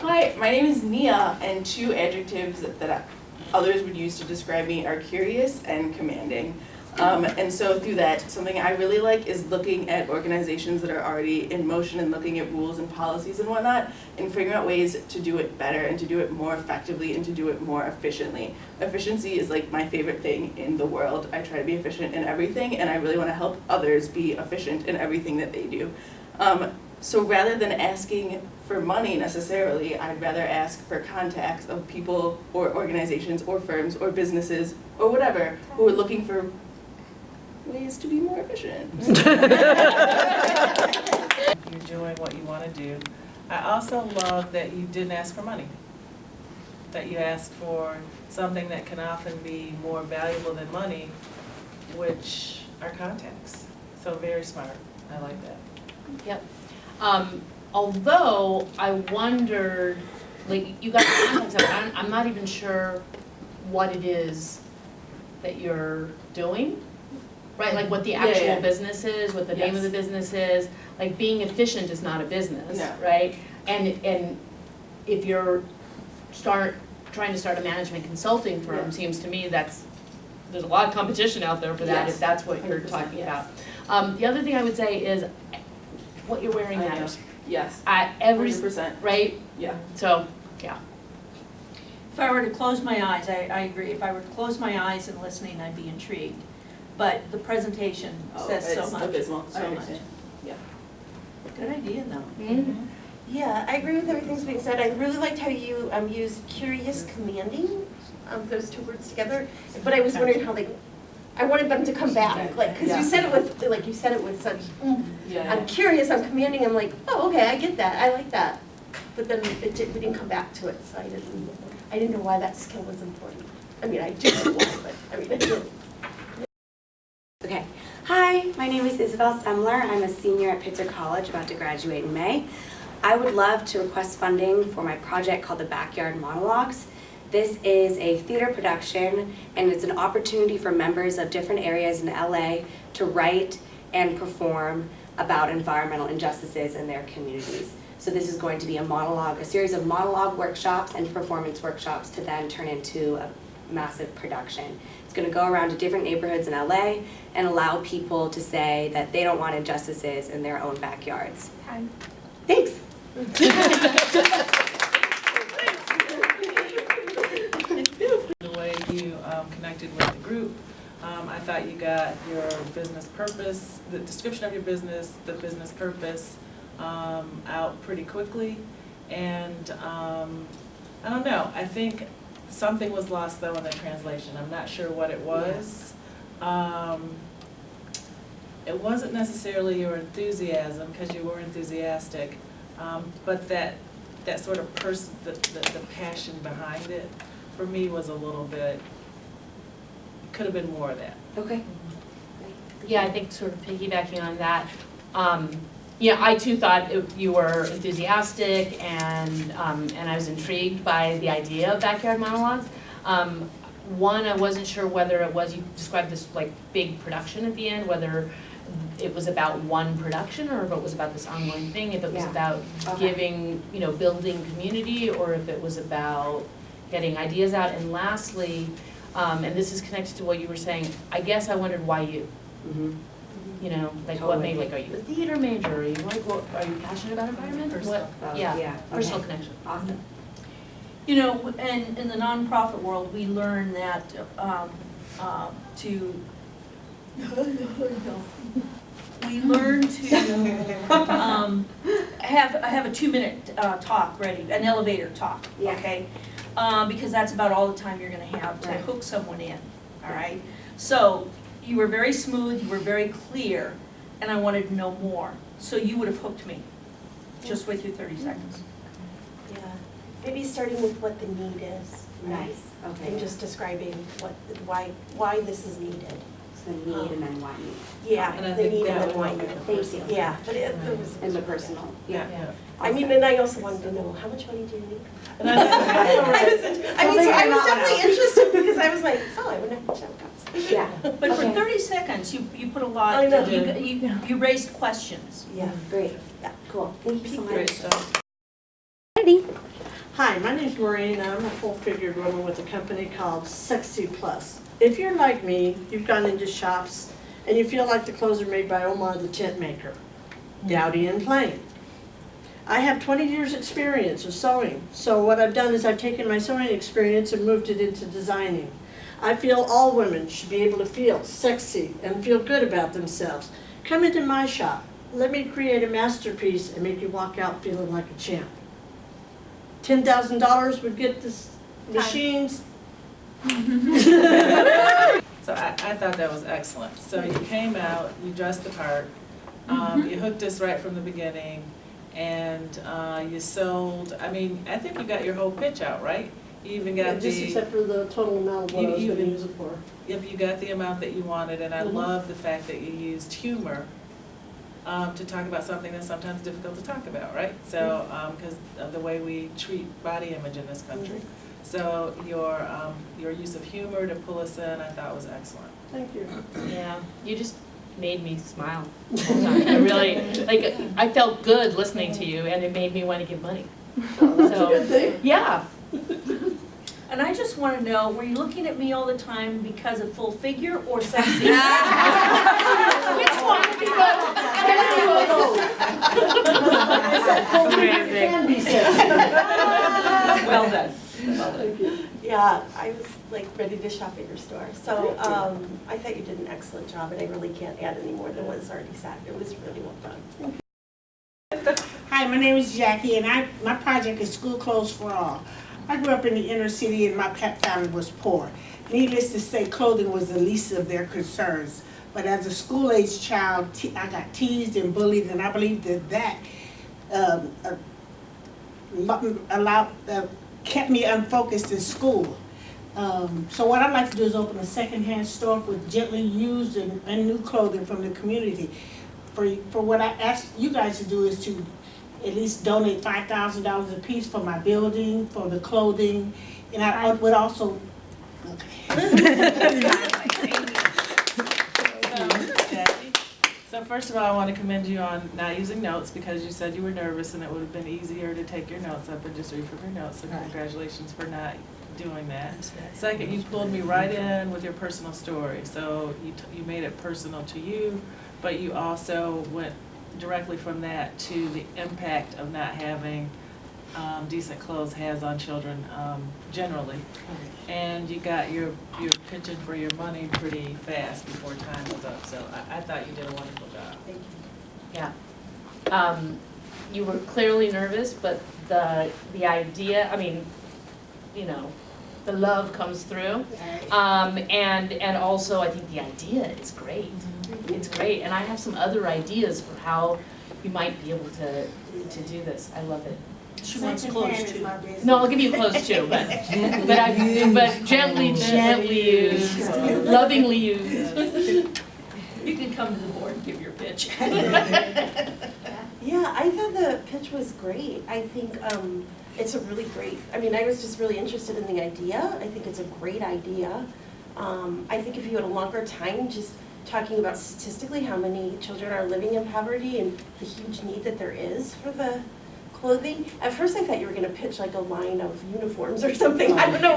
Hi, my name is Nia, and two adjectives that others would use to describe me are curious and commanding. And so through that, something I really like is looking at organizations that are already in motion and looking at rules and policies and whatnot, and figuring out ways to do it better and to do it more effectively and to do it more efficiently. Efficiency is like my favorite thing in the world. I try to be efficient in everything, and I really want to help others be efficient in everything that they do. So rather than asking for money necessarily, I'd rather ask for contacts of people or organizations or firms or businesses or whatever who are looking for ways to be more efficient. You're doing what you want to do. I also love that you didn't ask for money, that you asked for something that can often be more valuable than money, which are contacts. So very smart. I like that. Yep. Although I wondered, like, you got the contacts of it, I'm not even sure what it is that you're doing, right? Like what the actual business is, what the name of the business is. Like being efficient is not a business, right? And if you're trying to start a management consulting firm, seems to me there's a lot of competition out there for that, if that's what you're talking about. The other thing I would say is what you're wearing matters. Yes. Every 100%. right? Yeah. So, yeah. If I were to close my eyes, I agree. If I were to close my eyes and listening, I'd be intrigued. But the presentation says so it's much. abysmal. So much. Good idea, though. Yeah, I agree with everything that's being said. I really liked how you used curious commanding, those two words together. But I was wondering how I wanted them to come back, like, because you said it with, like, you said it with such, I'm curious, I'm commanding, I'm like, oh, okay, I get that, I like that. But then we didn't come back to it, so I didn't know why that skill was important. I mean, I do know why, but, I mean, I did. Okay. Hi, my name is Isabel Semler. I'm a senior at Pitzer College, about to graduate in May. I would love to request funding for my project called the Backyard Monologues. This is a theater production, and it's an opportunity for members of different areas in LA to write and perform about environmental injustices in their communities. So this is going to be a series of monologue workshops and performance workshops to then turn into a massive production. It's going to go around to different neighborhoods in LA and allow people to say that they don't want injustices in their own backyards. Hi. Thanks. The way you connected with the group, I thought you got your business purpose, the description of your business, the business purpose out pretty quickly. And I don't know, I think something was lost though in the translation. I'm not sure what it was. It wasn't necessarily your enthusiasm, because you were enthusiastic, but that sort of the passion behind it, for me, was a little bit, could have been more of that. Okay. Yeah, I think sort of piggybacking on that, yeah, I too thought you were enthusiastic, and I was intrigued by the idea of backyard monologues. One, I wasn't sure whether it was, you described this like big production at the end, whether it was about one production or if it was about this ongoing thing, if it was about giving, building community, or if it was about getting ideas out. And lastly, and this is connected to what you were saying, I guess I wondered why you. What made, are you a theater major? Are you are you passionate about environment? Personal. Personal connection. Awesome. In the nonprofit world, we learn that we learn to have a 2-minute talk ready, an elevator talk, okay? Because that's about all the time you're going to have to hook someone in, all right? So you were very smooth, you were very clear, and I wanted to know more. So you would have hooked me just with your 30 seconds. Yeah, maybe starting with what the need is. Right? Nice. Okay. And just describing why this is needed. So the need and then why need. Yeah, And I the think need that and then why would need. help Thank you. Yeah, but it was. And the personal. Yeah. I mean, and I also wanted to know, how much money do you need? I So I was definitely interested, because I was like, oh, I wouldn't have to check costs. Yeah. But for 30 seconds, you put a lot, I know. you raised questions. Yeah. Great. Yeah. Cool. Thank you so much. Great stuff. Hi, my name's Maureen. I'm a full-figured woman with a company called Sexy Plus. If you're like me, you've gone into shops and you feel like the clothes are made by Omar the tent maker, dowdy and plain. I have 20 years experience of sewing, so what I've done is I've taken my sewing experience and moved it into designing. I feel all women should be able to feel sexy and feel good about themselves. Come into my shop. Let me create a masterpiece and make you walk out feeling like a champ. $10,000 would get this machines. So I thought that was excellent. So you came out, you dressed the part, you hooked us right from the beginning, and you sold, I think you got your whole pitch out, right? You even got Just except for the total amount of what I was going to use it for. Yep, you got the amount that you wanted, and I love the fact that you used humor to talk about something that's sometimes difficult to talk about, right? So, because of the way we treat body image in this country. So your use of humor to pull us in, I thought was excellent. Thank you. Yeah, you just made me smile the whole time. I really, I felt good listening to you, and it made me want to give money. That's a good thing. Yeah. And I just want to know, were you looking at me all the time because of full figure or sexy? Which one? Amazing. Well done. Thank you. Yeah, I was like ready to shop at your store. So I thought you did an excellent job, and I really can't add any more than what's already said. It was really well done. Hi, my name is Jackie, and my project is School Clothes for All. I grew up in the inner city, and my pet family was poor. Needless to say, clothing was the least of their concerns. But as a school-age child, I got teased and bullied, and I believe that kept me unfocused in school. So what I'd like to do is open a secondhand store with gently used and new clothing from the community. For what I ask you guys to do is to at least donate $5,000 a piece for my building, for the clothing, and I would also. So first of all, I want to commend you on not using notes because you said you were nervous and it would have been easier to take your notes up and just read from your notes. So congratulations for not doing that. Second, you pulled me right in with your personal story. So you made it personal to you, but you also went directly from that to the impact of not having decent clothes has on children generally. And you got your pitching for your money pretty fast before time was up. So I thought you did a wonderful job. Thank you. Yeah. You were clearly nervous, but the idea, I mean, you know, the love comes through. And also I think the idea is great. It's great. And I have some other ideas for how you might be able to do this. I love it. She wants clothes too. No, I'll give you clothes too, but gently used, lovingly used. You can come to the board and give your pitch. Yeah, I thought the pitch was great. I think it's a really great, I mean, I was just really interested in the idea. I think it's a great idea. I think if you had a longer time just talking about statistically how many children are living in poverty and the huge need that there is for the clothing. At first I thought you were going to pitch like a line of uniforms or something. I don't know.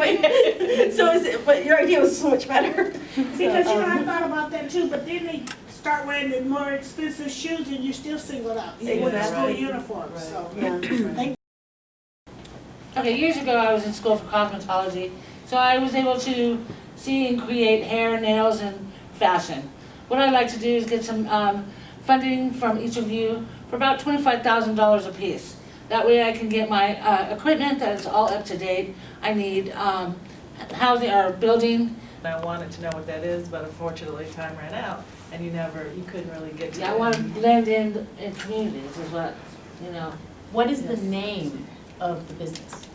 But your idea was so much better. Because, you know, I thought about that too, but then they start wearing the more expensive shoes and you're still singled out. Even with school uniforms, Right. so. Yeah. Thank Okay, years ago I was in school for cosmetology, so I was able to see and create hair, nails, and fashion. What I'd like to do is get some funding from each of you for about $25,000 a piece. That way I can get my equipment that is all up to date. I need housing or building. I wanted to know what that is, but unfortunately time ran out and you couldn't really get to it. I want to blend in communities is what, you know. What is the name of the business?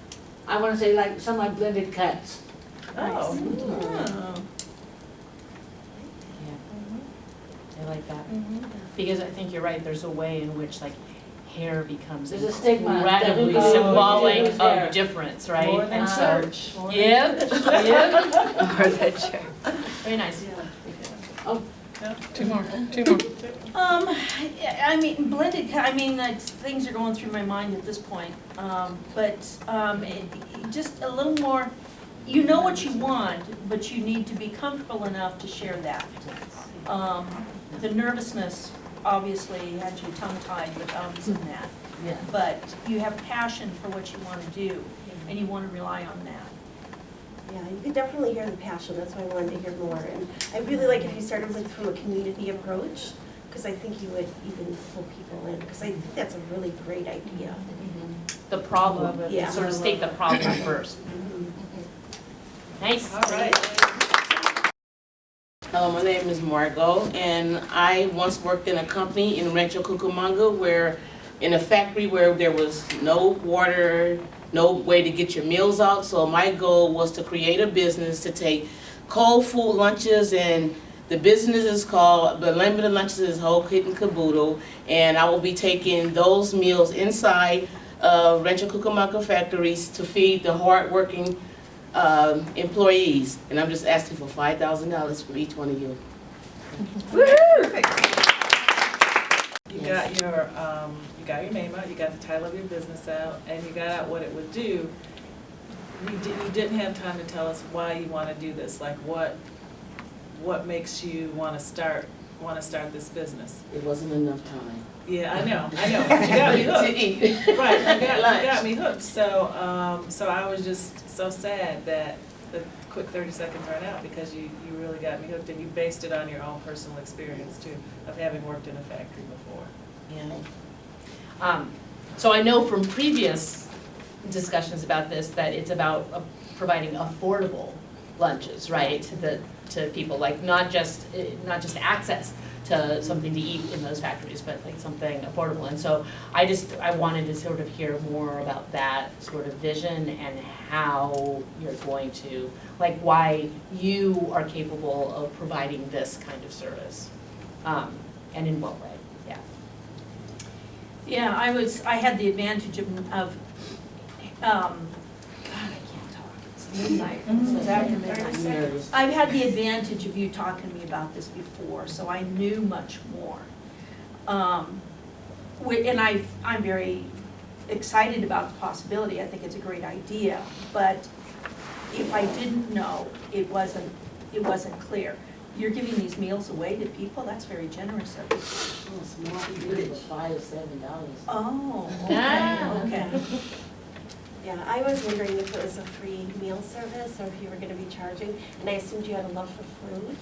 I want to say like some like blended cuts. Oh. I like that. Because I think you're right, there's a way in which like hair becomes There's a stigma. incredibly symbolic of difference, right? More than church. Yep. More than church. Very nice. Oh, Two more. I mean, blended, things are going through my mind at this point. Just a little more, you know what you want, but you need to be comfortable enough to share that. The nervousness obviously had you tongue-tied with ums and that. Yeah. But you have passion for what you want to do, and you want to rely on that. Yeah, you could definitely hear the passion. That's why I wanted to hear more. And I really like if you started with from a community approach, because I think you would even pull people in, because I think that's a really great idea. The problem, Yeah. sort of state the problem first. Nice. All right. Hello, my name is Margot, and I once worked in a company in Rancho Cucamonga in a factory where there was no water, no way to get your meals out. So my goal was to create a business to take cold food lunches, and the business is called, the name of the lunches is Whole Kit and Caboodle, and I will be taking those meals inside Rancho Cucamonga factories to feed the hard-working employees, and I'm just asking for $5,000 from each one of you. You got your name out, you got the title of your business out, and you got out what it would do. You didn't have time to tell us why you want to do this. Like what makes you want to start this business? It wasn't enough time. Yeah, I know. But you got me hooked. Right, you got me hooked. So I was just so sad that the quick 30 seconds ran out because you really got me hooked and you based it on your own personal experience too, of having worked in a factory before. Yeah. So I know from previous discussions about this that it's about providing affordable lunches, right, to people, like not just access to something to eat in those factories, but like something affordable. And so I wanted to sort of hear more about that sort of vision and how you're going to, like why you are capable of providing this kind of service, and in what way, yeah. Yeah, I had the advantage of God, I can't talk, it's midnight, it's after midnight. I've had the advantage of you talking to me about this before, so I knew much more. And I'm very excited about the possibility, I think it's a great idea, but if I didn't know, it wasn't clear. You're giving these meals away to people, that's very generous of you. Oh, small food was $5 or $7. Oh, Ah. okay. Yeah, I was wondering if it was a free meal service or if you were going to be charging, and I assumed you had a love for food.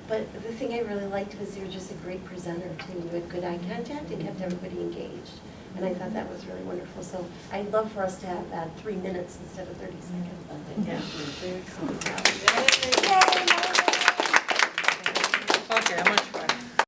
But the thing I really liked was you were just a great presenter too. You had good eye contact and kept everybody engaged. And I thought that was really wonderful. So I'd love for us to have that 3 minutes instead of 30 seconds. Yeah. Yay,